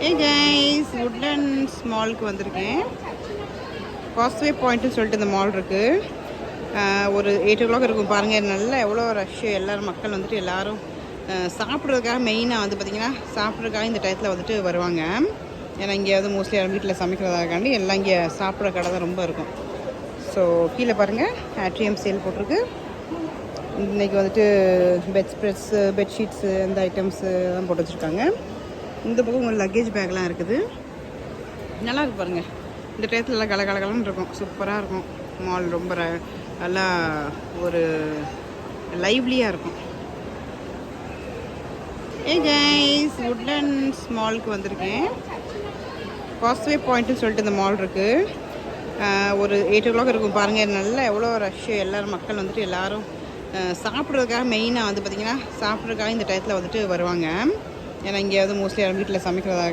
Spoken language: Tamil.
ஏ கைஸ், உட்லண்ட்ஸ் மாலுக்கு வந்திருக்கேன். காஸ்வே பாயிண்ட்னு சொல்லிட்டு இந்த மால் இருக்குது. ஒரு 8 o'clock இருக்கும் பாருங்கள். நல்லா எவ்வளோ ரஷ்ஷு, எல்லோரும் மக்கள் வந்துட்டு எல்லோரும் சாப்பிட்றதுக்காக மெயினாக வந்து பார்த்திங்கன்னா சாப்பிட்றதுக்காக இந்த டயத்தில் வந்துட்டு வருவாங்க. ஏன்னா இங்கே வந்து மோஸ்ட்லி யாரும் வீட்டில் சமைக்கிறதாகாண்டி எல்லாம் இங்கே சாப்பிட்ற கடை தான் ரொம்ப இருக்கும். ஸோ கீழே பாருங்கள், ஆட்ரியம் சேல் போட்டிருக்கு. இன்றைக்கி வந்துட்டு பெட் ஸ்ப்ரெட்ஸு, பெட்ஷீட்ஸு, அந்த ஐட்டம்ஸு தான் போட்டு வச்சுருக்காங்க. இந்த பக்கம் உங்கள் லக்கேஜ் பேக்லாம் இருக்குது. நல்லா இருக்கு பாருங்கள். இந்த டயத்தில் எல்லாம் கலகலன்னு இருக்கும். சூப்பராக இருக்கும் மால். ரொம்ப நல்லா ஒரு லைவ்லியாக இருக்கும். ஏ கைஸ், உட்லண்ட்ஸ் மாலுக்கு வந்திருக்கேன். காஸ்வே பாயிண்ட்னு சொல்லிட்டு இந்த மால் இருக்குது. ஒரு 8 o'clock இருக்கும் பாருங்கள். நல்லா எவ்வளோ ரஷ்ஷு, எல்லோரும் மக்கள் வந்துட்டு எல்லோரும் சாப்பிட்றதுக்காக மெயினாக வந்து பார்த்திங்கன்னா சாப்பிட்றதுக்காக இந்த டயத்தில் வந்துட்டு வருவாங்க. ஏன்னா இங்கே வந்து மோஸ்ட்லி யாரும் வீட்டில் சமைக்கிறதாக